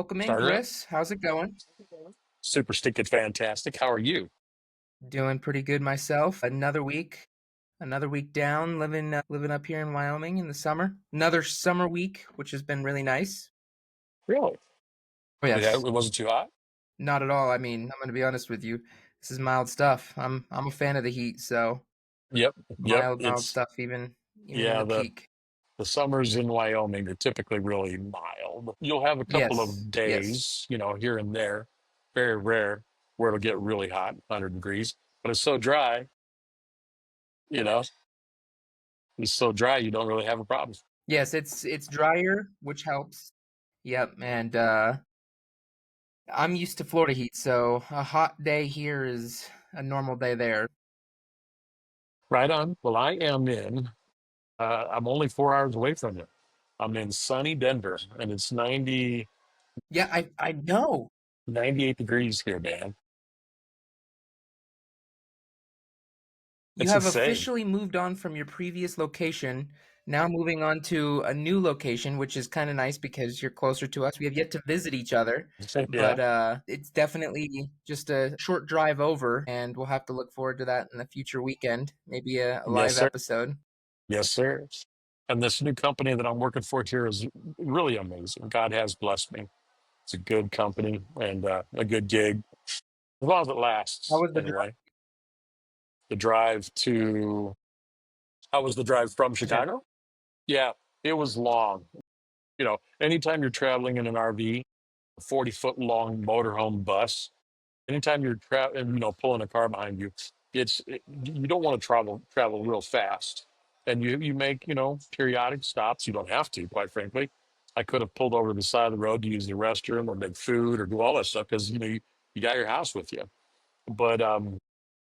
Welcome in, Started up. Chris. How's it going? Super stinking fantastic. How are you? Doing pretty good myself. Another week down, living up here in Wyoming in the summer. Another summer week, which has been really nice. Really? Oh Yeah, it yes, wasn't too hot? not at all. I mean, I'm going to be honest with you. This is mild stuff. I'm a fan of the heat, so Yep. Yep. mild stuff even in Yeah, the peak. the summers in Wyoming are typically really mild. You'll have a couple Yes, of yes. days, here and there, very rare, where it'll get really hot, 100 degrees, but it's so dry, you know, it's so dry you don't really have a problem. Yes, it's drier, which helps. Yep, and I'm used to Florida heat, so a hot day here is a normal day there. Right on. Well, I'm only 4 hours away from you. I'm in sunny Denver and it's Yeah, I know. 98 degrees here, man. You It's have insane. officially moved on from your previous location, now moving on to a new location, which is kind of nice because you're closer to us. We have yet to visit each other, Yeah. but it's definitely just a short drive over, and we'll have to look forward to that in the future weekend, maybe a Yes, live sir. episode. Yes, sir. And this new company that I'm working for here is really amazing. God has blessed me. It's a good company and a good gig, as long as it How lasts. was the drive? Anyway, the drive to how was the drive from I said, Chicago? Yeah, it was long. Anytime you're traveling in an RV, a 40-foot long motorhome bus, anytime you're traveling, pulling a car behind you, you don't want to travel real fast, and you make periodic stops. You don't have to, quite frankly. I could have pulled over to the side of the road to use the restroom or make food or do all that stuff because you got your house with you, but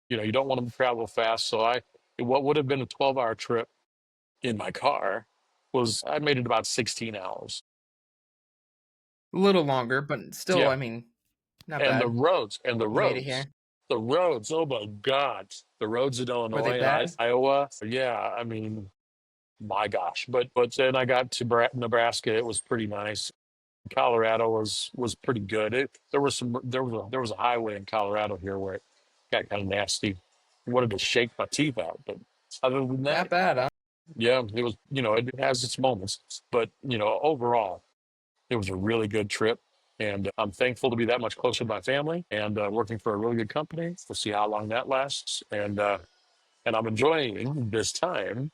you don't want to travel fast. So what would have been a 12-hour trip in my car was I made it about 16 hours. a little longer, but still, Yeah, I mean, not and the bad. roads and the You made it roads here. the roads, oh my god, the roads in Were they Illinois and bad? Iowa, yeah, I mean, my gosh. But then I got to Nebraska. It was pretty nice. Colorado was pretty good. There was a highway in Colorado here where it got kind of nasty. I wanted to shake my teeth out, but other than That that, bad, huh? yeah, it was, it has its moments, but overall it was a really good trip, and I'm thankful to be that much closer to my family and working for a really good company. We'll see how long that lasts, and I'm enjoying this time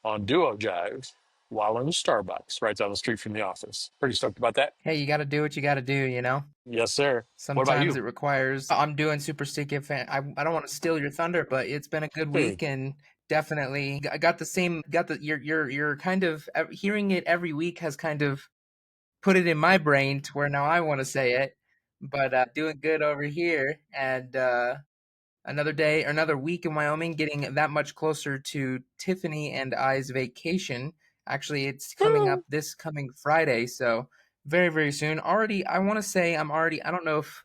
on Duo Jive while in the Starbucks right down the street from the office. Pretty stoked about that. Hey, you got to do what you got to do, you know? Yes, sir. What about Sometimes you? it requires. I'm doing super sticky fan. I don't want to steal your thunder, but it's been a good Hey, week and definitely I got the same. Got the you're kind of hearing it every week has kind of put it in my brain to where now I want to say it. But doing good over here, and another day, another week in Wyoming, getting that much closer to Tiffany and I's vacation. Actually, it's coming up woo. this coming Friday, so very, very soon. Already, I want to say I'm already, I don't know if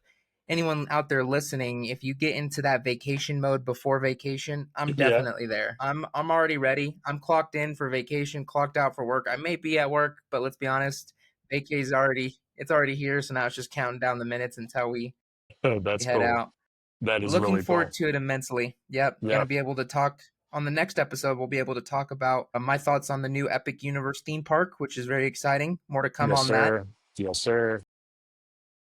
anyone out there listening, if you get into that vacation mode before vacation, I'm Yeah, definitely there. I'm already ready. I'm clocked in for vacation, clocked out for work. I may be at work, but let's be honest, vacay's already it's already here, so now it's just counting down the minutes until we that's head cool. out. That is Looking really forward cool. to it immensely. Yep, Yeah. gonna be able to talk on the next episode. We'll be able to talk about my thoughts on the new Epic Universe theme park, which is very exciting. More to come Yes, on that. sir. Yes, sir.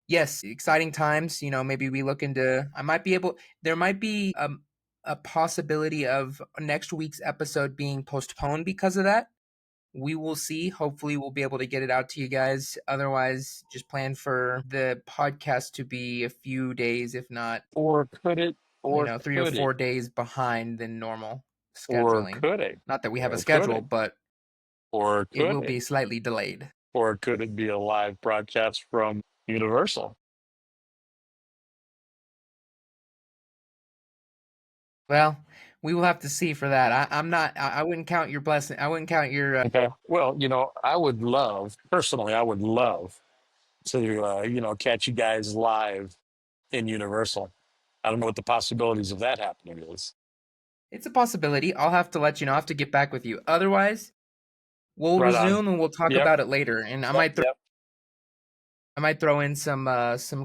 Yes, exciting times. Maybe we look into. I might be able. There might be a possibility of next week's episode being postponed because of that. We will see. Hopefully, we'll be able to get it out to you guys. Otherwise, just plan for the podcast to be a few days, if not Or could it? Or 3 or 4 could it? days behind than normal Or scheduling. could it? Not that we have a Or could schedule, it? but Or it could will it? be slightly delayed. Or could it be a live broadcast from Universal? Well, we will have to see for that. I'm not. I wouldn't count your blessing. I wouldn't count your. Okay. Well, I would love, personally, I would love to, catch you guys live in Universal. I don't know what the possibilities of that happening is. It's a possibility. I'll have to let you know. I'll have to get back with you. Otherwise, we'll Right on. resume and we'll talk Yep. about it later. And I Yep. might throw Yep. I might throw in some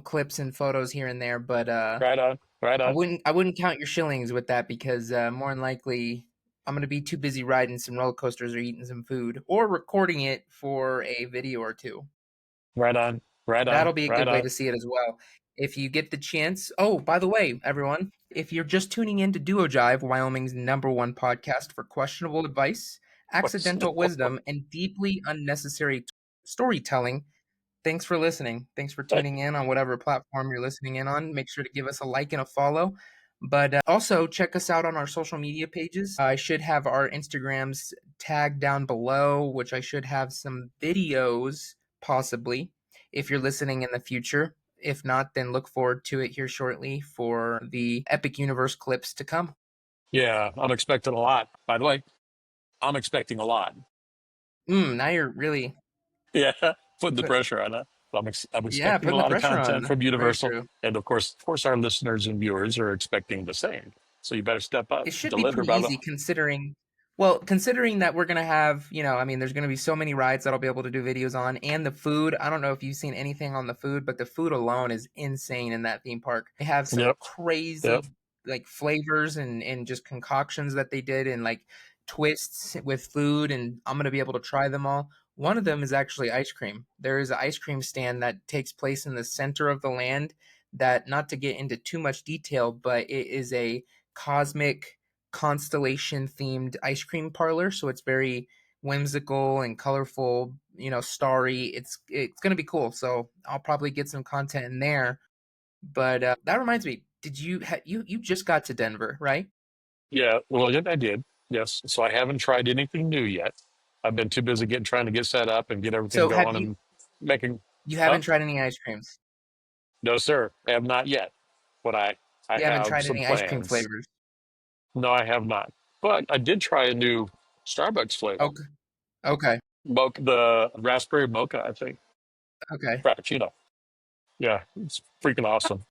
clips and photos here and there, but Right on. Right on. I wouldn't count your shillings with that because more than likely I'm gonna be too busy riding some roller coasters or eating some food or recording it for a video or two. Right on. Right on. That'll be a Right good way on. to see it as well. If you get the chance. Oh, by the way, everyone, if you're just tuning in to Duo Jive, Wyoming's #1 podcast for questionable advice, accidental wisdom, and deeply unnecessary storytelling, thanks for listening. Thanks for tuning in on whatever platform you're listening in on. Make sure to give us a like and a follow. But also check us out on our social media pages. I should have our Instagrams tagged down below, which I should have some videos possibly if you're listening in the future. If not, then look forward to it here shortly for the Epic Universe clips to come. Yeah, I'm expecting a lot. By the way, I'm expecting a lot. Now you're really, Yeah, putting the put, pressure on it. I'm yeah, expecting a putting the lot of pressure content on. from Very Universal, true. and of course, our listeners and viewers are expecting the same. So you better step up, It should be deliver, pretty brother. easy considering, well, considering that we're gonna have, I mean, there's gonna be so many rides that I'll be able to do videos on, and the food. I don't know if you've seen anything on the food, but the food alone is insane in that theme park. They have some Yep, yep. crazy like flavors and just concoctions that they did and like twists with food, and I'm gonna be able to try them all. One of them is actually ice cream. There is an ice cream stand that takes place in the center of the land that, not to get into too much detail, but it is a cosmic constellation themed ice cream parlor, so it's very whimsical and colorful, starry. It's going to be cool, so I'll probably get some content in there. But that reminds me, did you just got to Denver, right? Yeah, well, yeah, I did. Yes. So I haven't tried anything new yet. I've been too busy trying to get set up and get everything So have going and making. you Huh? haven't tried any ice creams? No, sir. I have not yet. But I You haven't have tried some any ice cream plans. flavors? No, I have not. But I did try a new Starbucks flavor, Okay, okay, the raspberry mocha, I think, okay. frappuccino. Yeah, it's freaking awesome.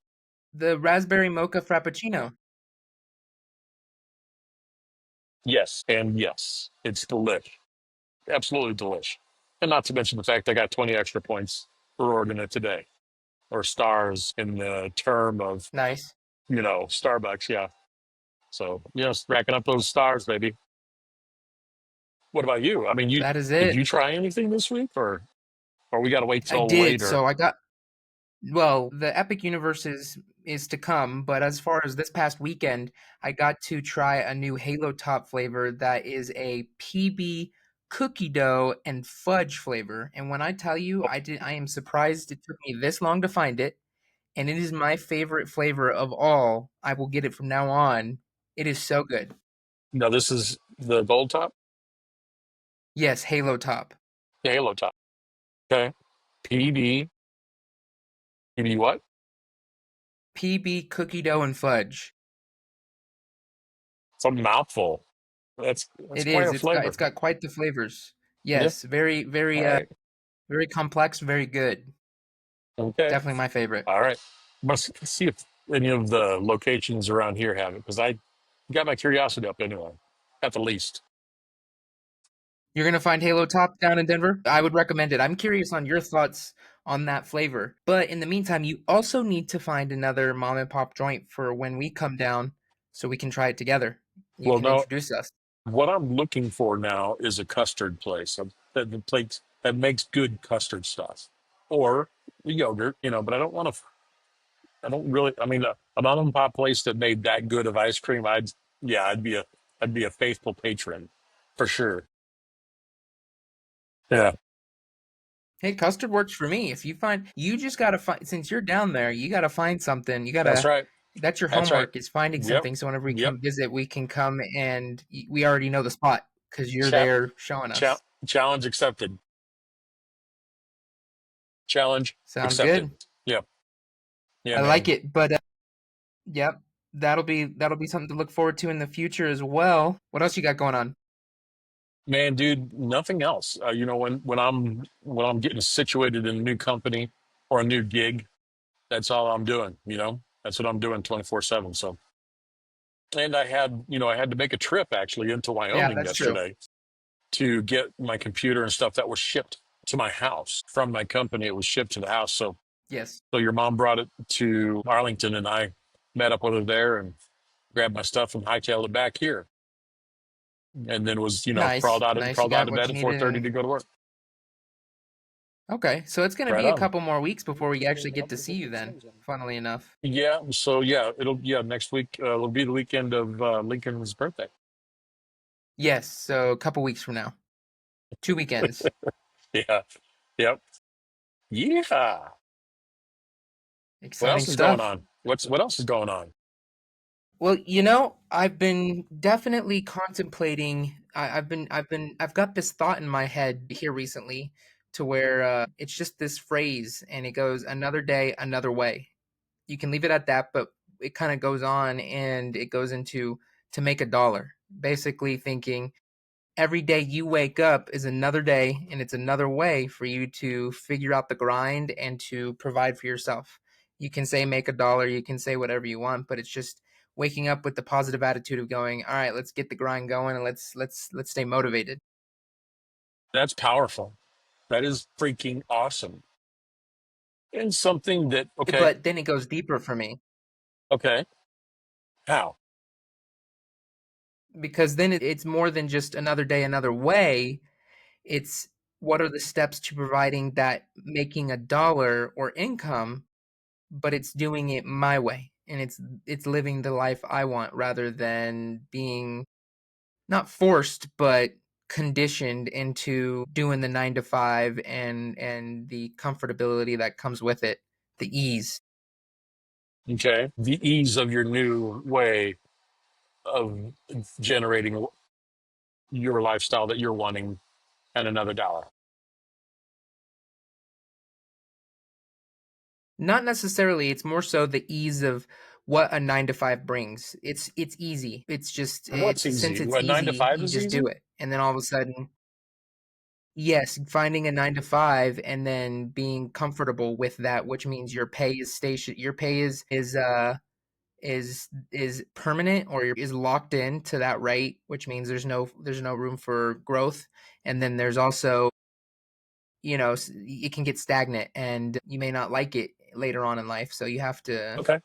The raspberry mocha frappuccino. Yes, and yes, it's delish, absolutely delish. And not to mention the fact I got 20 extra points for ordering it today, or stars in the term of Nice. Starbucks. Yeah. So yes, racking up those stars, baby. What about you? I mean, you That is did it. you try anything this week, or we got to wait I till did. later? So I got Well, the Epic Universe is to come, but as far as this past weekend, I got to try a new Halo Top flavor that is a PB cookie dough and fudge flavor. And when I tell you, I am surprised it took me this long to find it, and it is my favorite flavor of all. I will get it from now on. It is so good. No, this is the gold top, Yes, Halo Top. the halo top. Okay, PB, PB what? PB cookie dough and fudge. It's a mouthful. That's It quite is. a flavor. It's got quite the flavors. Yeah. Yes, very All very right. very complex, very good. Okay. Definitely my favorite. All right. Must see if any of the locations around here have it because I got my curiosity up anyway, at the least. You're gonna find Halo Top down in Denver. I would recommend it. I'm curious on your thoughts on that flavor. But in the meantime, you also need to find another mom and pop joint for when we come down so we can try it together. You Well, can no, introduce us. what I'm looking for now is a custard place that makes good custard stuff, or yogurt. But I don't want to. I don't really. I mean, a mom and pop place that made that good of ice cream, I'd be a faithful patron, for sure. Yeah, Hey, custard works for me. If you find you just gotta find since you're down there, you gotta find something. that's right. That's your That's right. homework is finding Yep. something so whenever we Yep. come visit, we can come and we already know the spot because you're Cha- there showing us. challenge accepted. Challenge Sounds accepted. good. Yep. Yeah, I like man. it. But yep. That'll be something to look forward to in the future as well. What else you got going on? Man, dude, nothing else. When I'm getting situated in a new company or a new gig, that's all I'm doing. That's what I'm doing 24/7. So, and I had to make a trip actually into Yeah, Wyoming that's true. yesterday to get my computer and stuff that was shipped. to my house from my company. It was shipped to the house. Yes. So your mom brought it to Arlington, and I met up with her there and grabbed my stuff and hightailed it back here. And then was, Nice. Nice. You crawled out got of what bed you at needed 4:30 and to go to work. okay. So it's going to Right be a on. couple more weeks before we actually get to see you then, funnily enough. Yeah. So yeah, next week, it'll be the weekend of Lincoln's birthday. Yes, so a couple weeks from now. 2 weekends. Yeah. Yep. Yeah. What Exciting else is going stuff. on? What else is going on? Well, I've been definitely contemplating. I've got this thought in my head here recently to where it's just this phrase and it goes another day, another way. You can leave it at that, but it kind of goes on and it goes into to make a dollar. Basically thinking every day you wake up is another day and it's another way for you to figure out the grind and to provide for yourself. You can say make a dollar, you can say whatever you want, but it's just waking up with the positive attitude of going, all right, let's get the grind going and let's stay motivated. That's powerful. That is freaking awesome. And something that, okay, But then it goes deeper for me okay, how? because then it's more than just another day, another way. It's what are the steps to providing that making a dollar or income, but it's doing it my way and it's living the life I want rather than being not forced but conditioned into doing the 9 to 5 and the comfortability that comes with it, the ease. Okay. The ease of your new way of generating your lifestyle that you're wanting and another dollar. Not necessarily, it's more so the ease of what a 9 to 5 brings. It's easy. It's just What's it's since easy? it's What, nine to easy, five you is just do easy? it. And then all of a sudden, yes, finding a 9 to 5 and then being comfortable with that, which means your pay is station your pay is permanent or is locked in to that rate, which means there's no room for growth. And then there's also, it can get stagnant and you may not like it later on in life. So Okay.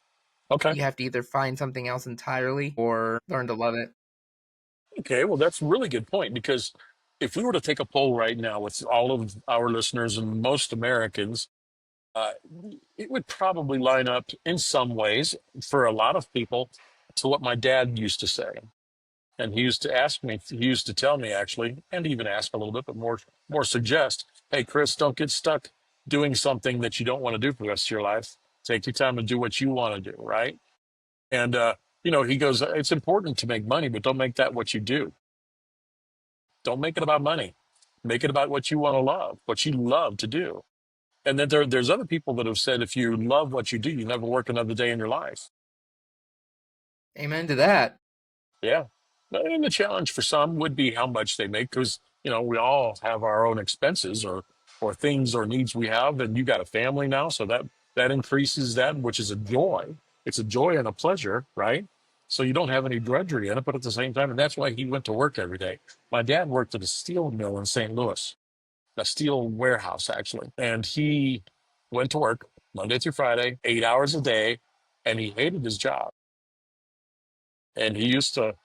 Okay. you have to either find something else entirely or learn to love it. Okay. Well, that's a really good point because if we were to take a poll right now with all of our listeners and most Americans, uh, it would probably line up in some ways for a lot of people to what my dad used to say. And he used to ask me, he used to tell me actually, and even ask a little bit, but more suggest, hey, Chris, don't get stuck doing something that you don't want to do for the rest of your life. Take your time to do what you want to do, right? And, he goes, it's important to make money, but don't make that what you do. Don't make it about money. Make it about what you want to love, what you love to do. And then there's other people that have said, if you love what you do, you never work another day in your life. Amen to that. Yeah. And the challenge for some would be how much they make because, we all have our own expenses or things or needs we have. And you got a family now. So that increases that, which is a joy. It's a joy and a pleasure, right? So you don't have any drudgery in it, but at the same time, and that's why he went to work every day. My dad worked at a steel mill in St. Louis, a steel warehouse, actually. And he went to work Monday through Friday, 8 hours a day, and he hated his job and he used to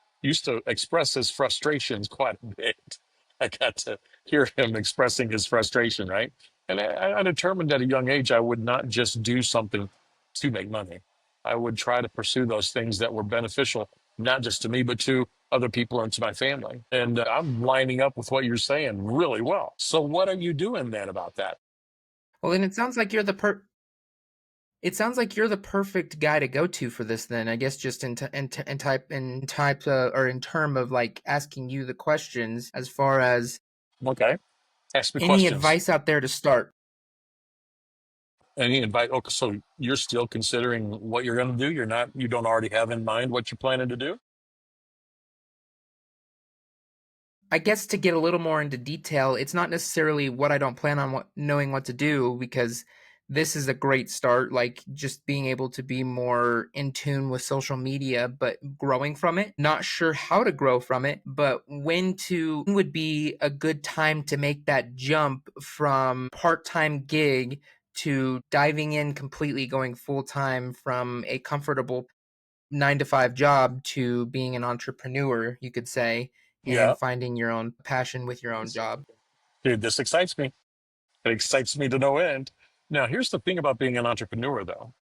express his frustrations quite a bit. I got to hear him expressing his frustration, right? And I determined at a young age I would not just do something to make money. I would try to pursue those things that were beneficial, not just to me, but to other people and to my family. And I'm lining up with what you're saying really well. So what are you doing then about that? Well, then it sounds like you're the perfect guy to go to for this then. I guess just in type or in term of like asking you the questions as far as Okay, ask me any questions. advice out there to start. Any invite? Okay, so you're still considering what you're going to do. You don't already have in mind what you're planning to do. I guess to get a little more into detail, it's not necessarily what I don't plan on knowing what to do because this is a great start, like just being able to be more in tune with social media, but growing from it. Not sure how to grow from it, but when would be a good time to make that jump from part-time gig to diving in completely, going full-time from a comfortable 9 to 5 job to being an entrepreneur, you could say, Yeah. and finding your own passion with your own job. Dude, this excites me. It excites me to no end. Now, here's the thing about being an entrepreneur, though.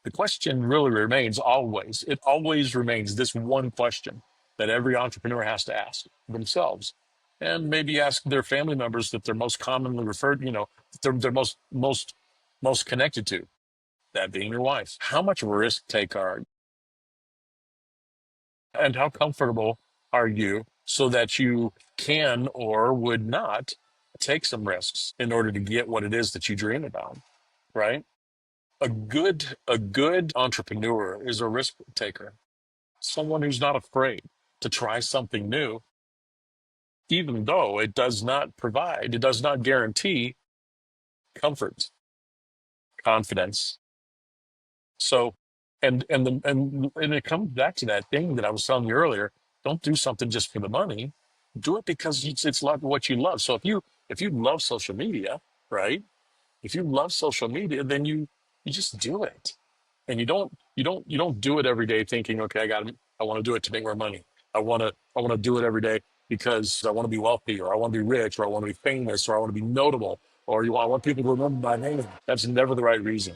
The question really remains always, it always remains this one question that every entrepreneur has to ask themselves and maybe ask their family members that they're most commonly referred, that they're most connected to, that being your wife. How much risk take are you, and how comfortable are you so that you can or would not take some risks in order to get what it is that you dream about, right? A good entrepreneur is a risk taker, someone who's not afraid to try something new, even though it does not guarantee comfort, confidence. So, and it comes back to that thing that I was telling you earlier. Don't do something just for the money. Do it because it's like what you love. So if you love social media, right? If you love social media, then you just do it, and you don't do it every day thinking, okay, I want to do it to make more money. I want to do it every day because I want to be wealthy, or I want to be rich, or I want to be famous, or I want to be notable, or I want people to remember my name. That's never the right reason.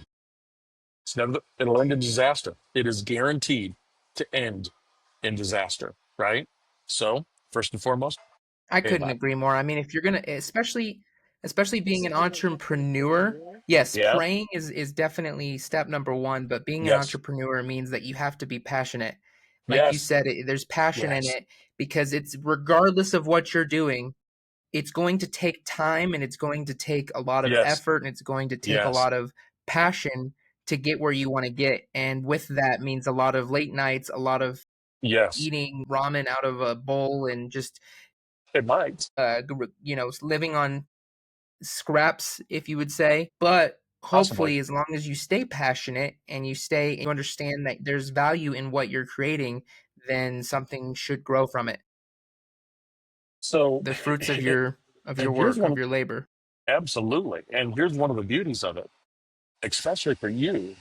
It'll end in disaster. It is guaranteed to end in disaster, right? So first and foremost, I pay couldn't back. agree more. I mean, if you're gonna, especially being an entrepreneur, yes, Yeah. praying is definitely step number one, but being an Yes. entrepreneur means that you have to be passionate. Like you Yes. said, there's passion in Yes. it because it's regardless of what you're doing, it's going to take time and it's going to take a lot of Yes. effort and it's going to take a Yes. lot of passion to get where you want to get. And with that means a lot of late nights, a lot of Yes. eating ramen out of a bowl and just It might. living on scraps, if you would say. But Possibly. hopefully, as long as you stay passionate and you understand that there's value in what you're creating, then something should grow from it. So, The fruits of your and here's work, of one, your labor. absolutely. And here's one of the beauties of it, especially for you.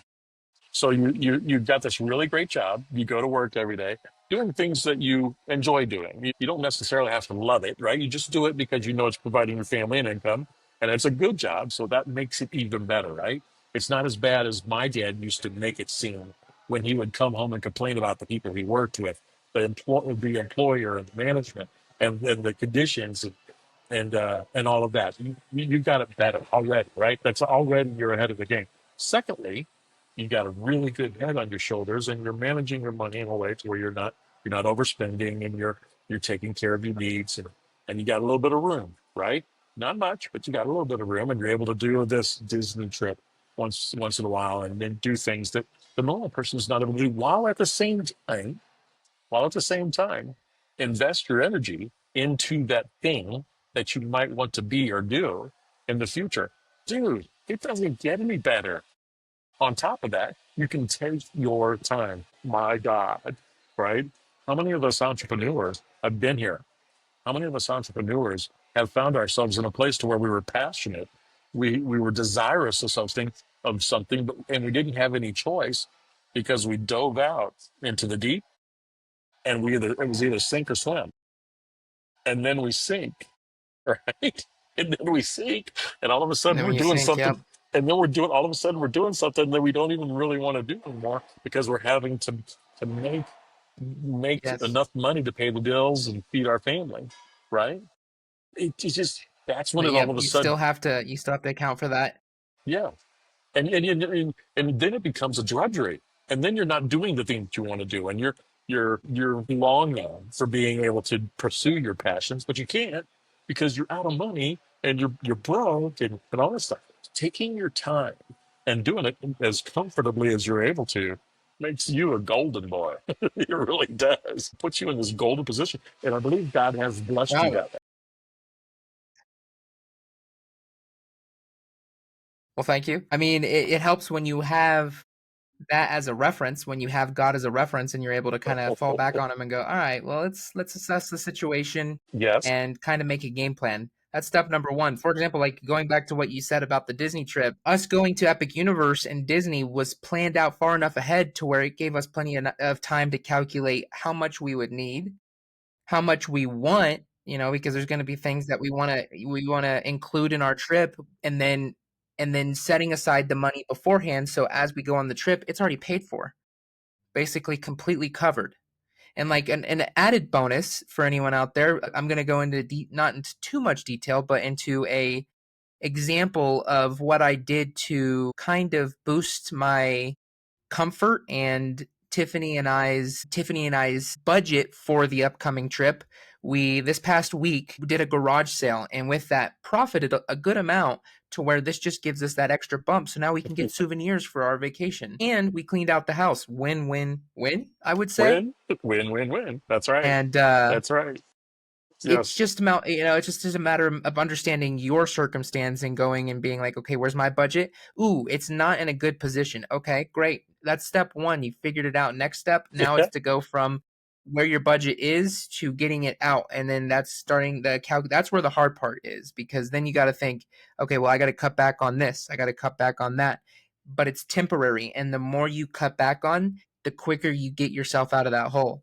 So you've got this really great job. You go to work every day doing things that you enjoy doing. You don't necessarily have to love it, right? You just do it because you know it's providing your family an income, and it's a good job. So that makes it even better, right? It's not as bad as my dad used to make it seem when he would come home and complain about the people he worked with, the employer and the management and the conditions and all of that. You got it better already, right? That's already you're ahead of the game. Secondly, you got a really good head on your shoulders, and you're managing your money in a way to where you're not overspending, and you're taking care of your needs, and you got a little bit of room, right? Not much, but you got a little bit of room, and you're able to do this Disney trip once in a while, and then do things that the normal person is not able to do, while at the same time, invest your energy into that thing that you might want to be or do in the future. Dude, it doesn't get any better. On top of that, you can take your time. My God, right? How many of us entrepreneurs have been here? How many of us entrepreneurs have found ourselves in a place to where we were passionate, we were desirous of something, and we didn't have any choice because we dove out into the deep, and it was either sink or swim, and then we sink, right? And then we sink, and all of a And sudden then we're when you doing sink, something, yep, and then all of a sudden we're doing something that we don't even really want to do anymore because we're having to make yes, enough money to pay the bills and feed our family, right? It's just that's when but it all yep, of a sudden, you still have to account for that. yeah. And then it becomes a drudgery, and then you're not doing the thing that you want to do, and you're longing for being able to pursue your passions, but you can't because you're out of money and you're broke and all this stuff. Taking your time and doing it as comfortably as you're able to makes you a golden boy. It really does. Puts you in this golden position, and I believe God has blessed you Wow. that. Well, thank you. I mean, it helps when you have that as a reference, when you have God as a reference and you're able to kind of fall back on him and go, all right, well, let's assess the situation Yes. and kind of make a game plan. That's step number one. For example, like going back to what you said about the Disney trip, us going to Epic Universe and Disney was planned out far enough ahead to where it gave us plenty of time to calculate how much we would need, how much we want, because there's going to be things that we want to include in our trip, and then setting aside the money beforehand so as we go on the trip, it's already paid for, basically completely covered. And like an added bonus for anyone out there, I'm going to go into not into too much detail, but into a example of what I did to kind of boost my comfort and Tiffany and I's budget for the upcoming trip. We this past week did a garage sale, and with that profited a good amount to where this just gives us that extra bump. So now we can get souvenirs for our vacation, and we cleaned out the house. Win, win, win. I would say, Win, win, win, win. That's right. and That's right. it's Yes. just about it's just a matter of understanding your circumstance and going and being like, okay, where's my budget? Ooh, it's not in a good position. Okay, great, that's step one, you figured it out. Next step now is to go from where your budget is to getting it out, and then that's starting the that's where the hard part is, because then you got to think, okay, well, I got to cut back on this, I got to cut back on that, but it's temporary, and the more you cut back on, the quicker you get yourself out of that hole.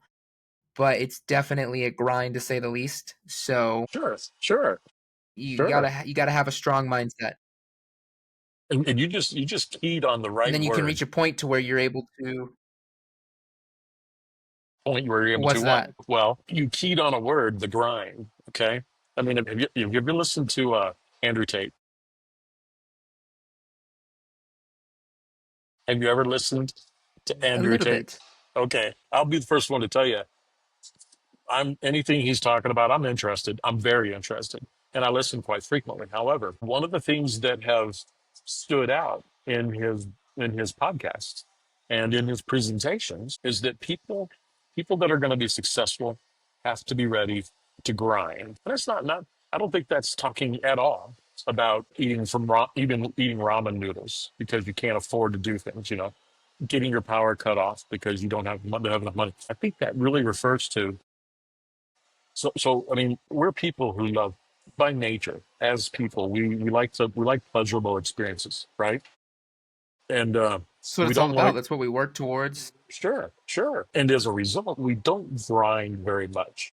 But it's definitely a grind, to say the least. So Sure. Sure. you Sure. gotta have a strong mindset, And you just keyed on the and right then you can reach word. a point to where you're able to. Point where you're able to What's what? that? Well, you keyed on a word, the grind. Okay. I mean, have you ever listened to Andrew Tate? Have you ever listened to A Andrew little Tate? bit. Okay, I'll be the first one to tell you. I'm anything he's talking about, I'm interested. I'm very interested. And I listen quite frequently. However, one of the things that has stood out in his podcasts and in his presentations is that people that are going to be successful have to be ready to grind. And it's not I don't think that's talking at all about even eating ramen noodles because you can't afford to do things, getting your power cut off because you don't have enough money. I think that really refers to so I mean, we're people who love by nature as people. We like pleasurable experiences, right? And That's what we it's all don't about. like That's what we work towards. sure, sure. And as a result, we don't grind very much.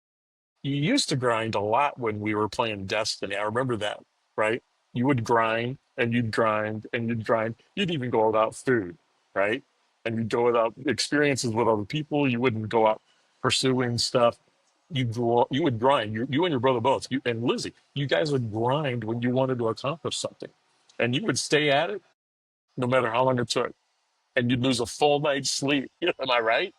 You used to grind a lot when we were playing Destiny. I remember that, right? You would grind and you'd grind and you'd grind. You'd even go without food, right? And you'd go without experiences with other people. You wouldn't go out pursuing stuff. You would grind. You and your brother both, you and Lizzie, you guys would grind when you wanted to accomplish something. And you would stay at it no matter how long it took. And you'd lose a full night's sleep. Am I right?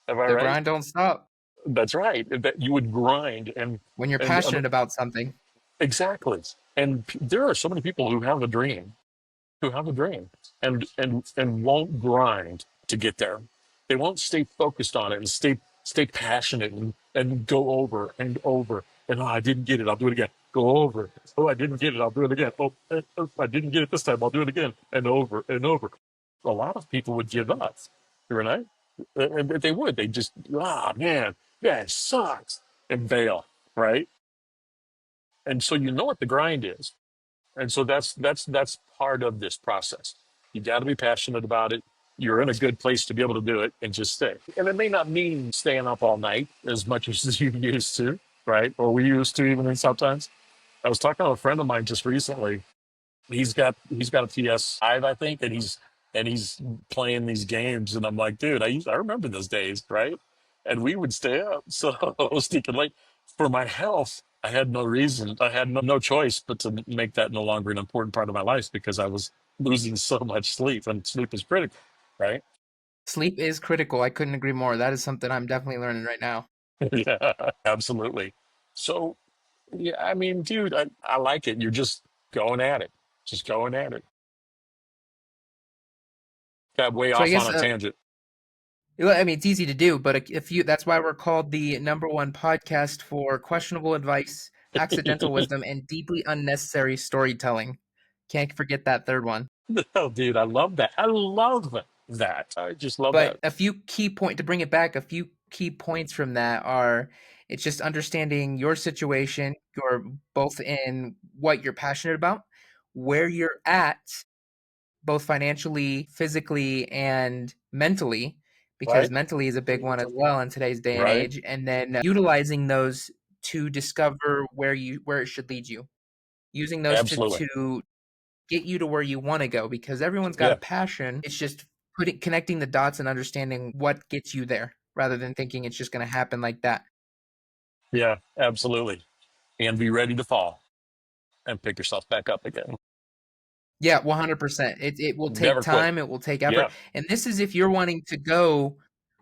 Am I The right? grind don't stop That's right. That you would grind when you're and passionate about something. exactly. And there are so many people who have a dream and won't grind to get there. They won't stay focused on it and stay passionate and go over and over. And oh, I didn't get it. I'll do it again. Go over. Oh, I didn't get it. I'll do it again. Oh, I didn't get it this time. I'll do it again and over and over. A lot of people would give up, Renee. And they would. They just, man, yeah, it sucks and bail, right? And so you know what the grind is. And so that's part of this process. You got to be passionate about it. You're in a good place to be able to do it and just stay. And it may not mean staying up all night as much as you used to, right? Or we used to even sometimes. I was talking to a friend of mine just recently. He's got a PS5, I think, and he's playing these games, and I'm like, dude, I remember those days, right? And we would stay up. So I was thinking, like, for my health, I had no reason, I had no choice but to make that no longer an important part of my life because I was losing so much sleep, and sleep is critical, right? Sleep is critical. I couldn't agree more. That is something I'm definitely learning right now. Yeah, absolutely. So yeah, I mean, dude, I like it. You're going at it, just going at it. Got way So I off on guess a tangent. I mean, it's easy to do, but if you that's why we're called the number one podcast for questionable advice, accidental wisdom, and deeply unnecessary storytelling. Can't forget that third one. Oh, dude, I love that. I love that. I just love But that. a few key point to bring it back, a few key points from that are it's just understanding your situation, you're both in what you're passionate about, where you're at, both financially, physically, and mentally, because Right? mentally is a big one as well in today's day and Right? age, and then utilizing those to discover where it should lead you. Using those Absolutely. to get you to where you want to go because everyone's got a Yeah. passion. It's just connecting the dots and understanding what gets you there rather than thinking it's just going to happen like that. Yeah, absolutely. And be ready to fall and pick yourself back up again. Yeah, 100%. It will take Never quit. time, it will take effort. Yeah. And this is if you're wanting to go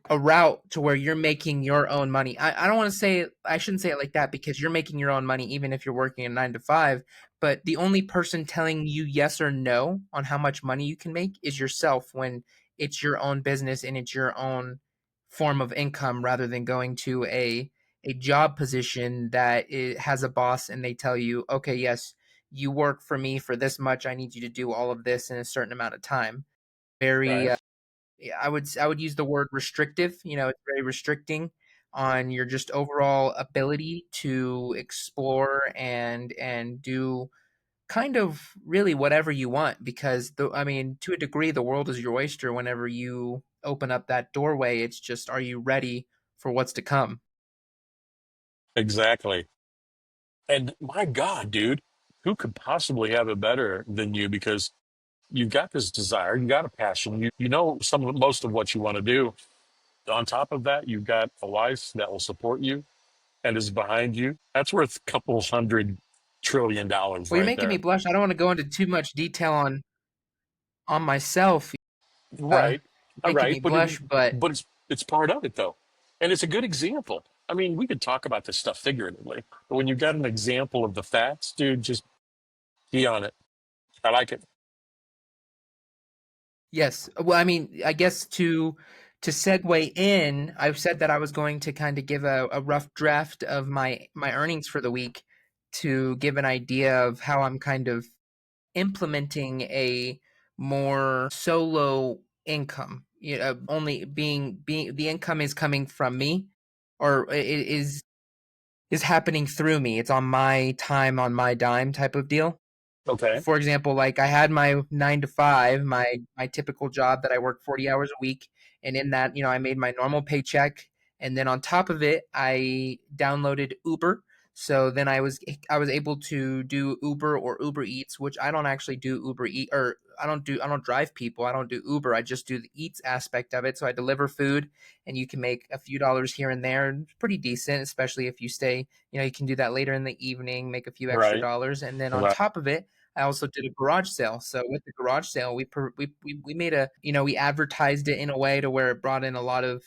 a route to where you're making your own money. I don't want to say I shouldn't say it like that because you're making your own money even if you're working a 9 to 5, but the only person telling you yes or no on how much money you can make is yourself when it's your own business and it's your own form of income rather than going to a job position that it has a boss and they tell you, "Okay, yes, you work for me for this much. I need you to do all of this in a certain amount of time." Very Right. yeah, I would use the word restrictive. It's very restricting on your just overall ability to explore and do kind of really whatever you want because I mean, to a degree, the world is your oyster whenever you open up that doorway. It's just, are you ready for what's to come? Exactly. And my God, dude, who could possibly have it better than you? Because you've got this desire, you got a passion, you know most of what you want to do. On top of that, you've got a wife that will support you and is behind you. That's worth a couple $100 trillion Well, you're right making me there. blush. I don't want to go into too much detail on myself. Uh, Right. All making right. me blush, but But it's part of it though. And it's a good example. I mean, we could talk about this stuff figuratively, but when you've got an example of the facts, dude, just be on it. I like it. yes. Well, I mean, I guess to segue in, I've said that I was going to kind of give a rough draft of my earnings for the week to give an idea of how I'm kind of implementing a more solo income. Only being the income is coming from me, or it is happening through me. It's on my time, on my dime type of deal. Okay. For example, like I had my 9 to 5, my typical job that I work 40 hours a week, and in that, I made my normal paycheck, and then on top of it, I downloaded Uber. So then I was able to do Uber or Uber Eats, which I don't actually do Uber Eat or I don't drive people. I don't do Uber. I just do the Eats aspect of it. So I deliver food and you can make a few dollars here and there. And it's pretty decent, especially if you stay, you can do that later in the evening, make a few extra Right. dollars. And then on Right. top of it, I also did a garage sale. So with the garage sale, we made we advertised it in a way to where it brought in a lot of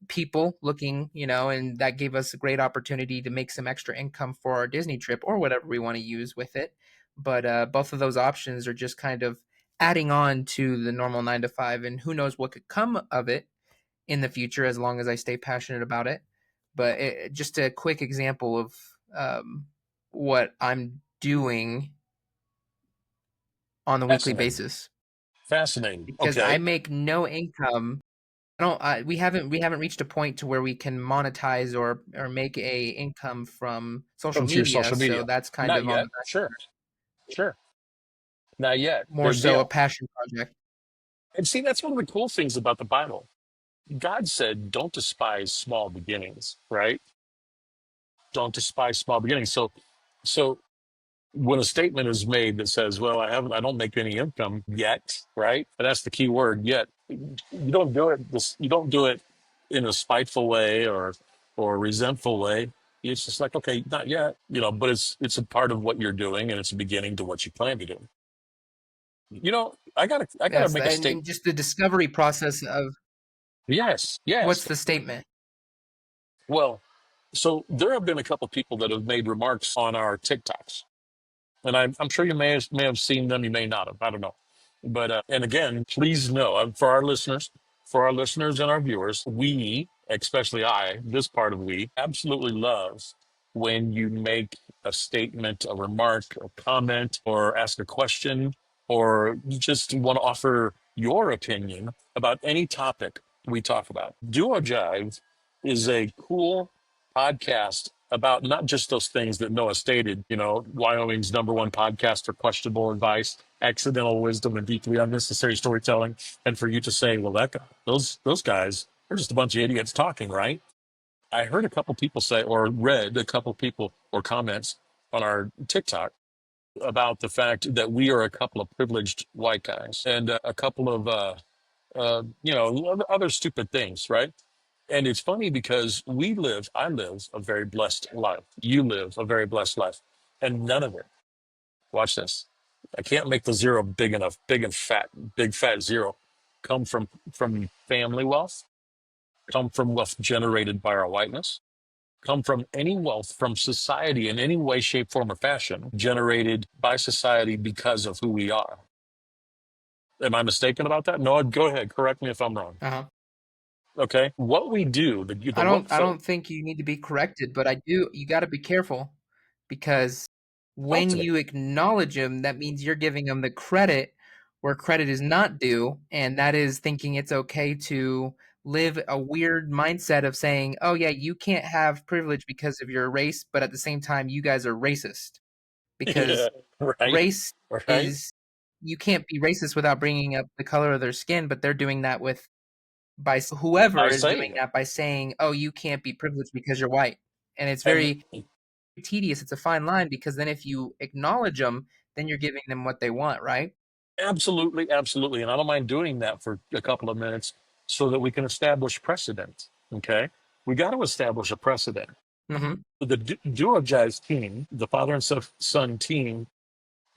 people looking, and that gave us a great opportunity to make some extra income for our Disney trip or whatever we want to use with it. But both of those options are just kind of adding on to the normal 9 to 5, and who knows what could come of it in the future as long as I stay passionate about it. But just a quick example of what I'm doing on the weekly Fascinating. basis Fascinating. because I Okay. make no income. I don't. We haven't reached a point to where we can monetize or make a income from social From to your media. social So media. that's kind Not of on the yet. back, Sure. Sure. Not yet. more Big so a deal. passion project. And see, that's one of the cool things about the Bible. God said, don't despise small beginnings, right? Don't despise small beginnings. So when a statement is made that says, well, I don't make any income yet, right? And that's the key word, yet. You don't do it in a spiteful way or a resentful way. It's just like, okay, not yet, but it's a part of what you're doing and it's a beginning to what you plan to do. I gotta Yes, make a and statement. just the discovery process of Yes, what's yes. the statement. Well, so there have been a couple people that have made remarks on our TikToks, and I'm sure you may have seen them. You may not have. I don't know. But and again, please know for our listeners and our viewers, we, especially this part of we, absolutely love when you make a statement, a remark, a comment, or ask a question, or you just want to offer your opinion about any topic we talk about. Duo Jive is a cool podcast about not just those things that Noah stated, Wyoming's number one podcast for questionable advice, accidental wisdom, and deeply unnecessary storytelling. And for you to say, well, those guys, they're just a bunch of idiots talking, right? I heard a couple people say, or read a couple people or comments on our TikTok about the fact that we are a couple of privileged white guys and a couple of, other stupid things, right? And it's funny because I live a very blessed life. You live a very blessed life. And none of it, watch this. I can't make the zero big enough, big fat zero come from family wealth, come from wealth generated by our whiteness, come from any wealth from society in any way, shape, form, or fashion generated by society because of who we are. Am I mistaken about that? No, go ahead. Correct me if I'm wrong. Uh-huh. Okay. What we do, the I wealth. don't think you need to be corrected, but you got to be careful because when Cultivate. you acknowledge him, that means you're giving him the credit where credit is not due, and that is thinking it's okay to live a weird mindset of saying, "Oh yeah, you can't have privilege because of your race," but at the same time you guys are racist Yeah. because Right. race Right. is you can't be racist without bringing up the color of their skin, but they're doing that with by whoever By is doing saying it. that by saying, "Oh, you can't be privileged because you're white." And it's And very tedious. It's a fine line because then if you acknowledge them, then you're giving them what they want, right? absolutely, absolutely. And I don't mind doing that for a couple of minutes so that we can establish precedent. Okay. We got to establish a precedent. Mhm. The Duo Jive team, the father and son team,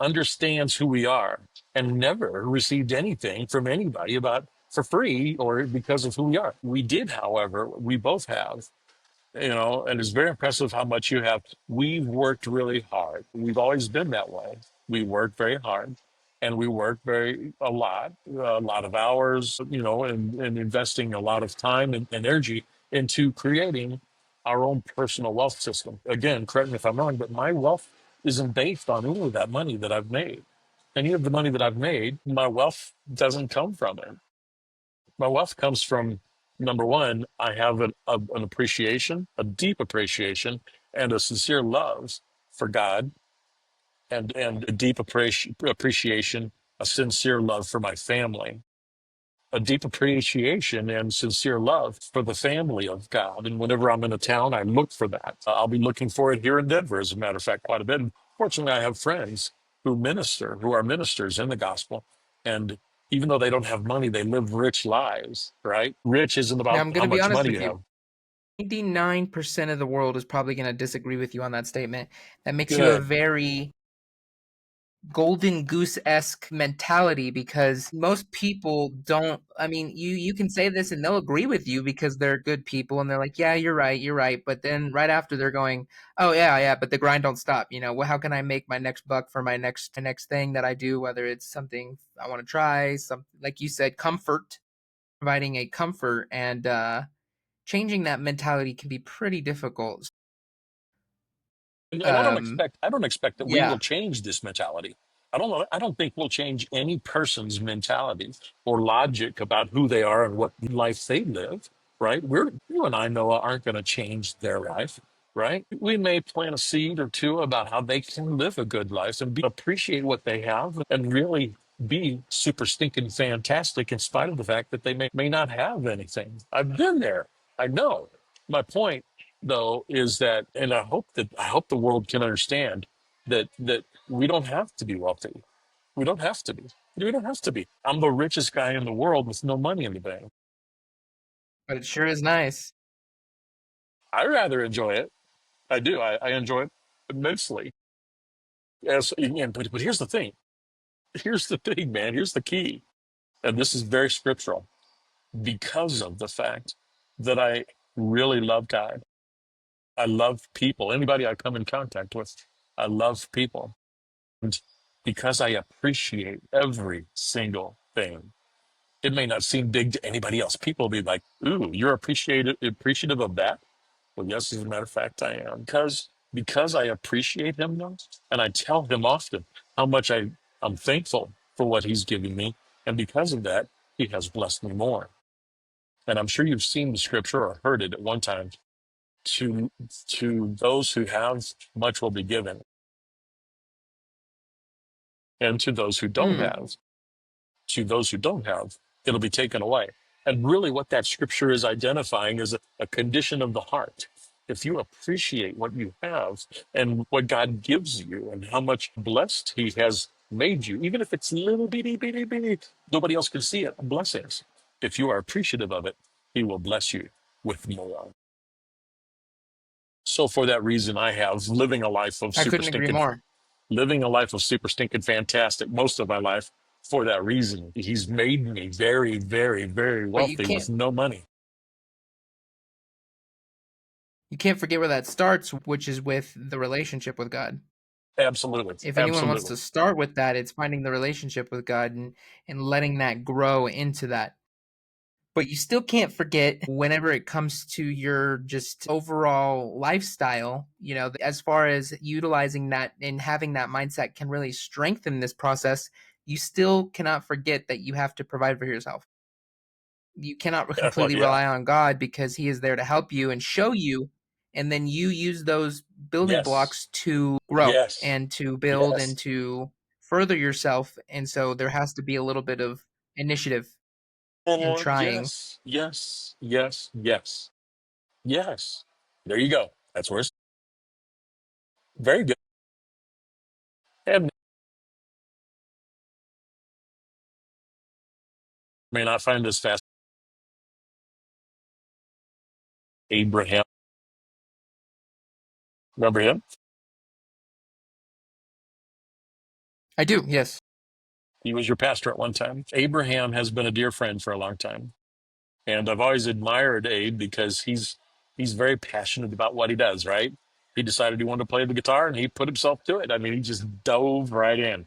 understands who we are and never received anything from anybody about for free or because of who we are. We did, however, we both have, and it's very impressive how much you have. We've worked really hard. We've always been that way. We work very hard and we work a lot of hours, and investing a lot of time and energy into creating our own personal wealth system. Again, correct me if I'm wrong, but my wealth isn't based on any of that money that I've made. Any of the money that I've made, my wealth doesn't come from it. My wealth comes from number one, I have an appreciation, a deep appreciation, and a sincere love for God, and a deep appreciation, a sincere love for my family, a deep appreciation and sincere love for the family of God. And whenever I'm in a town, I look for that. I'll be looking for it here in Denver, as a matter of fact, quite a bit. And fortunately, I have friends who are ministers in the gospel. And even though they don't have money, they live rich lives, right? Rich isn't Now, about I'm how going to be much honest money with you you. have. 99% of the world is probably going to disagree with you on that statement. That makes you a Good. very golden goose-esque mentality because most people don't. I mean, you can say this and they'll agree with you because they're good people and they're like, "Yeah, you're right." But then right after they're going, "Oh yeah, yeah, but the grind don't stop." Well, how can I make my next buck for my next thing that I do, whether it's something I want to try, something like you said, comfort, providing a comfort and changing that mentality can be pretty difficult. And Um I don't expect that we yeah. will change this mentality. I don't think we'll change any person's mentality or logic about who they are and what life they live, right? You and I, Noah, aren't going to change their life, right? We may plant a seed or two about how they can live a good life and appreciate what they have and really be super stinking fantastic in spite of the fact that they may not have anything. I've been there. I know. My point though is that, and I hope the world can understand that we don't have to be wealthy. We don't have to be. We don't have to be. I'm the richest guy in the world with no money in the bank. But it sure is nice. I rather enjoy it. I do. I enjoy it immensely. Yes, but here's the thing. Here's the thing, man. Here's the key. And this is very scriptural because of the fact that I really love God. I love people. Anybody I come in contact with, I love people. And because I appreciate every single thing, it may not seem big to anybody else. People will be like, "Ooh, you're appreciative of that?" Well, yes, as a matter of fact, I am. Because I appreciate him, though, and I tell him often how much I'm thankful for what he's giving me. And because of that, he has blessed me more. And I'm sure you've seen the scripture or heard it at one time. To to those who have, much will be given, and to those who don't Mm. have, to those who don't have, it'll be taken away. And really, what that scripture is identifying is a condition of the heart. If you appreciate what you have and what God gives you and how much blessed He has made you, even if it's little bitty, bitty, bitty, nobody else can see it, blessings. If you are appreciative of it, He will bless you with more. So, for that reason, I have I couldn't agree more. living a life of super stinking fantastic most of my life for that reason. He's made me very, very, very But you wealthy with can't no money. you can't forget where that starts, which is with the relationship with God. Absolutely. If anyone wants Absolutely. to start with that, it's finding the relationship with God and letting that grow into that. But you still can't forget whenever it comes to your just overall lifestyle, as far as utilizing that and having that mindset can really strengthen this process, you still cannot forget that you have to provide for yourself. You cannot Well, completely yeah. rely on God because He is there to help you and show you, and then you use those building Yes. blocks to grow Yes. and to build and Yes. to further yourself. And so there has to be a little bit of initiative in trying. Yes. Yes. Yes. Yes. Yes. There you go. That's where it's very good. And may not find this fast. Abraham. Remember him? I do, yes. He was your pastor at one time. Abraham has been a dear friend for a long time. And I've always admired Abe because he's very passionate about what he does, right? He decided he wanted to play the guitar and he put himself to it. I mean, he just dove right in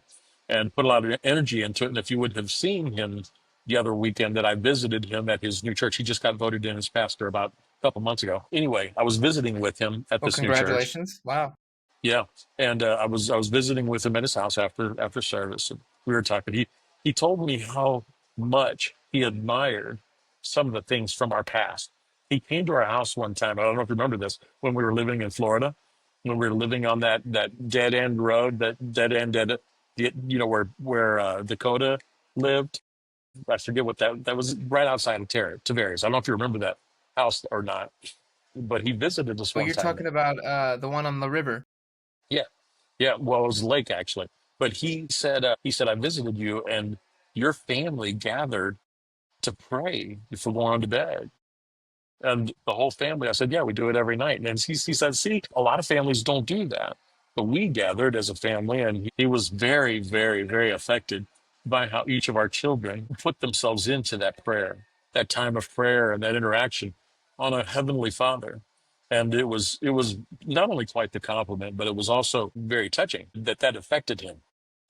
and put a lot of energy into it. And if you would have seen him the other weekend that I visited him at his new church, he just got voted in as pastor about a couple months ago. Anyway, I was visiting with him at Well, this new church. congratulations. Wow. Yeah, and I was visiting with him at his house after service. And we were talking. He told me how much he admired some of the things from our past. He came to our house one time. I don't know if you remember this when we were living in Florida, when we were living on that dead end road, that where Dakota lived. I forget what that was right outside of Tavares. I don't know if you remember that house or not, but he visited us Oh, one you're time. talking about the one on the river. Yeah. Yeah, well, it was a lake actually. But he said, I visited you and your family gathered to pray before going on to bed. And the whole family, I said, yeah, we do it every night. And he said, see, a lot of families don't do that. But we gathered as a family, and he was very, very, very affected by how each of our children put themselves into that prayer, that time of prayer and that interaction on a heavenly Father. And it was not only quite the compliment, but it was also very touching that affected him.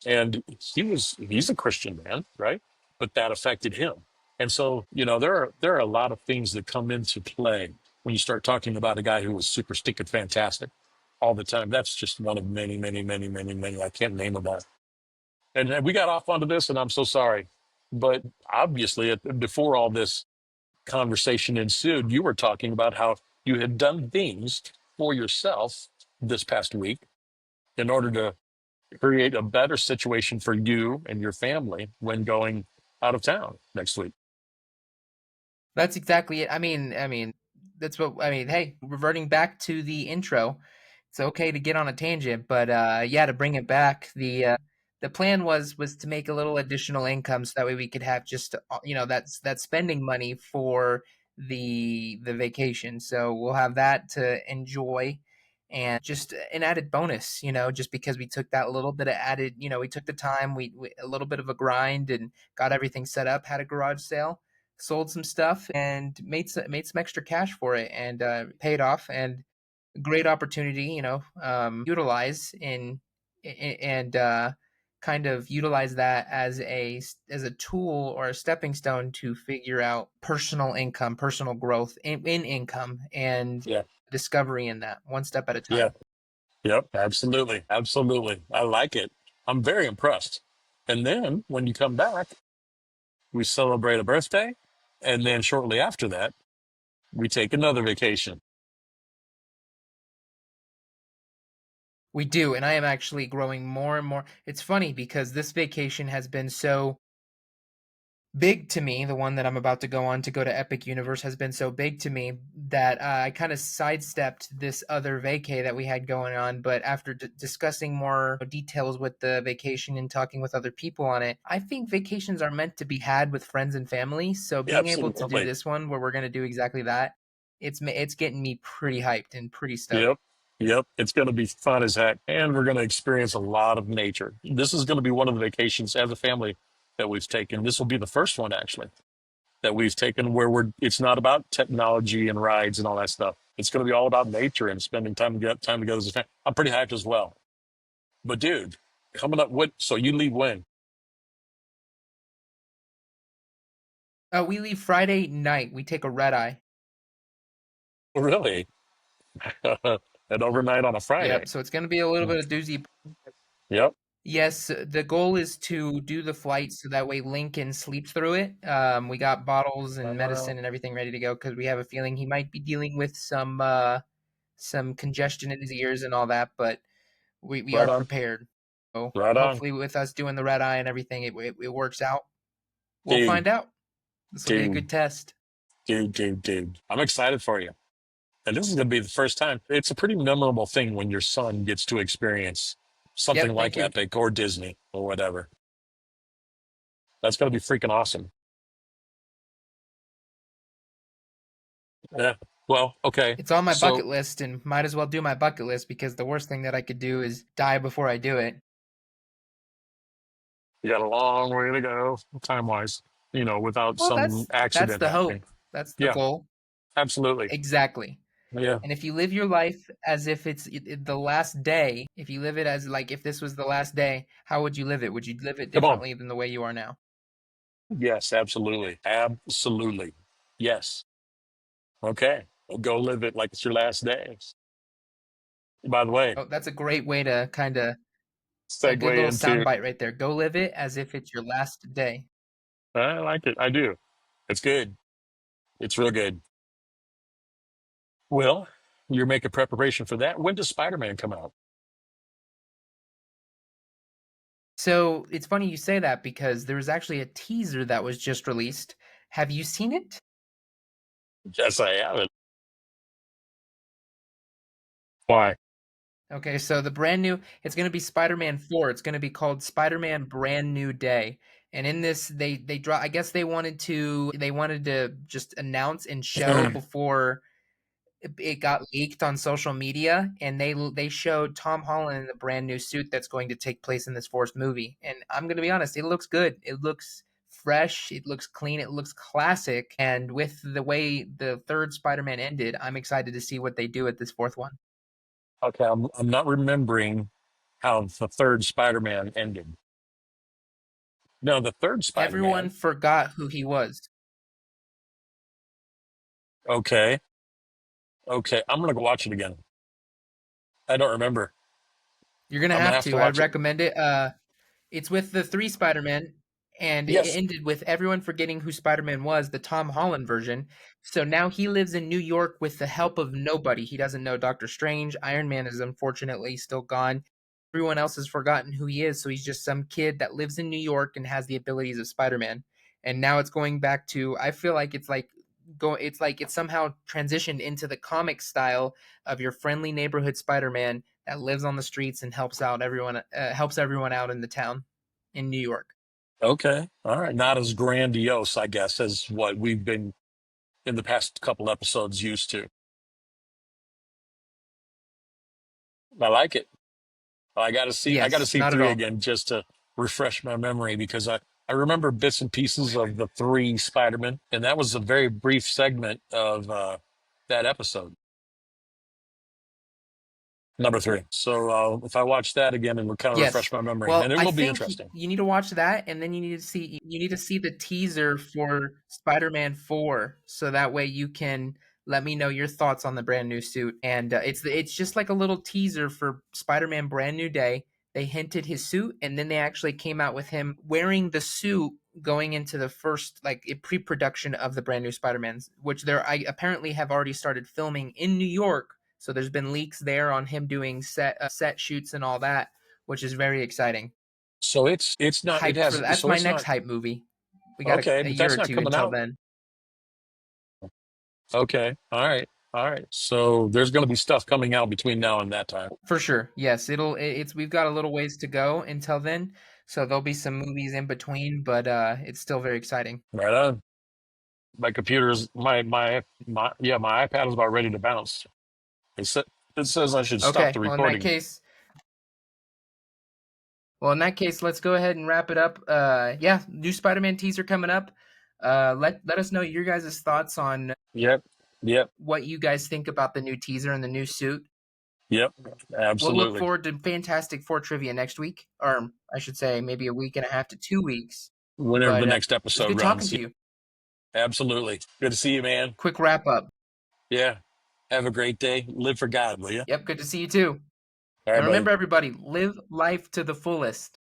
And he's a Christian man, right? But that affected him. And so, there are a lot of things that come into play when you start talking about a guy who was super stinking fantastic all the time. That's just one of many, many, many, many, many. I can't name them all. And we got off onto this, and I'm so sorry. But obviously, before all this conversation ensued, you were talking about how you had done things for yourself this past week in order to create a better situation for you and your family when going out of town next week. That's exactly it. That's what I mean. Hey, reverting back to the intro, it's okay to get on a tangent, but yeah, to bring it back, the plan was to make a little additional income so that way we could have just that's spending money for the vacation. So we'll have that to enjoy and just an added bonus, just because we took that little bit of added, we took the time, we a little bit of a grind and got everything set up, had a garage sale, sold some stuff and made some extra cash for it and paid off and great opportunity, utilize and kind of utilize that as a tool or a stepping stone to figure out personal income, personal growth in income and Yeah. discovery in that one step at a Yeah. time. Yep. Absolutely. Absolutely. I like it. I'm very impressed. And then when you come back, we celebrate a birthday. And then shortly after that, we take another vacation. We do, and I am actually growing more and more. It's funny because this vacation has been so big to me. The one that I'm about to go on to go to Epic Universe has been so big to me that I kind of sidestepped this other vacay that we had going on. But after discussing more details with the vacation and talking with other people on it, I think vacations are meant to be had with friends and family. So Yeah, being able to do absolutely. this one where we're going to do exactly that, it's getting me pretty hyped and pretty stoked. Yep. Yep. It's going to be fun as heck. And we're going to experience a lot of nature. This is going to be one of the vacations as a family that we've taken. This will be the first one, actually, that we've taken where it's not about technology and rides and all that stuff. It's going to be all about nature and spending time together as a family. I'm pretty hyped as well. But dude, coming up, so you leave when? We leave Friday night. We take a red eye. Really? And overnight on a Friday. Yep. So it's going to be a little bit of doozy. Yep. Yes, the goal is to do the flight so that way Lincoln sleeps through it. We got bottles and Uh, medicine and everything ready to go because we have a feeling he might be dealing with some congestion in his ears and all that, but we right are on. prepared. So Right on. hopefully with us doing the red eye and everything, it works out. We'll Dude, find out. This will be a dude, good test. dude. I'm excited for you. And this is going to be the first time. It's a pretty memorable thing when your son gets to experience something Yep, thank like you. Epic or Disney or whatever. That's going to be freaking awesome. Yeah. Well, okay. It's on my bucket So list and might as well do my bucket list because the worst thing that I could do is die before I do it. you got a long way to go time wise, without Well, some that's accident the happening. hope. That's the Yeah, goal. absolutely. Exactly. Yeah. And if you live your life as if it's the last day, if you live it as like if this was the last day, how would you live it? Would you live it Come on. differently than the way you are now? Yes, absolutely. Absolutely. Yes. Okay. Well, go live it like it's your last day. By the way, Oh, that's a great way to kind of a good segue little sound into, bite right there. Go live it as if it's your last day. I like it. I do. It's good. It's real good. Well, you're making preparation for that. When does Spider-Man come out? So it's funny you say that because there was actually a teaser that was just released. Have you seen it? Yes, I have it. Why? Okay, so the brand new it's going to be Spider-Man 4. It's going to be called Spider-Man Brand New Day. And in this they draw I guess they wanted to just announce and show before it got leaked on social media and they showed Tom Holland in the brand new suit that's going to take place in this fourth movie. And I'm going to be honest, it looks good. It looks fresh, it looks clean, it looks classic. And with the way the third Spider-Man ended, I'm excited to see what they do at this fourth one. Okay, I'm not remembering how the third Spider-Man ended. No, the third Everyone Spider-Man. forgot who he was. Okay, okay. I'm gonna go watch it again. I don't remember. You're gonna I'm gonna have have to to. I'd watch it. recommend it. It's with the three Spider-Men, and it Yes. ended with everyone forgetting who Spider-Man was, the Tom Holland version. So now he lives in New York with the help of nobody. He doesn't know Doctor Strange. Iron Man is unfortunately still gone. Everyone else has forgotten who he is, so he's just some kid that lives in New York and has the abilities of Spider-Man. And now it's going back to I feel like it's somehow transitioned into the comic style of your friendly neighborhood Spider-Man that lives on the streets and helps everyone out in the town in New York. Okay. All right. Not as grandiose, I guess, as what we've been in the past couple episodes used to. I like it. I gotta Yes, see not at three all. again just to refresh my memory because I remember bits and pieces of the three Spider-Man, and that was a very brief segment of that episode, number three. So if I watch that again, it'll kind of refresh Yes. my memory, Well, and it I will be think interesting. you need to watch that, and then you need to see the teaser for Spider-Man 4, so that way you can let me know your thoughts on the brand new suit. And it's just like a little teaser for Spider-Man Brand New Day. they hinted his suit, and then they actually came out with him wearing the suit going into the first like pre-production of the brand new Spider-Man's, which I apparently have already started filming in New York. So there's been leaks there on him doing set shoots and all that, which is very exciting. So it's not it Hyped for has that's so my it's next not hype movie. We got okay, a but year that's or not two coming until out. then. Okay. All right. All right. So there's going to be stuff coming out between now and that time. For sure. Yes, it's we've got a little ways to go until then. So there'll be some movies in between, but it's still very exciting. Right on. My computer's my yeah, my iPad is about ready to bounce. It, sa- it says I should stop Okay. the recording. Well, in that case, let's go ahead and wrap it up. Yeah, new Spider-Man teaser coming up. Let us know your guys' thoughts on Yep. Yep. what you guys think about the new teaser and the new suit. Yep. We'll look Absolutely. forward to Fantastic Four trivia next week, or I should say maybe a week and a half to 2 weeks. Whenever the But next it was episode good talking runs. to you. Absolutely. Good to see you, man. Quick wrap up. Yeah. Have a great day. Live for God, will you? Yep, good to see you too. All right, And buddy. remember, everybody, live life to the fullest.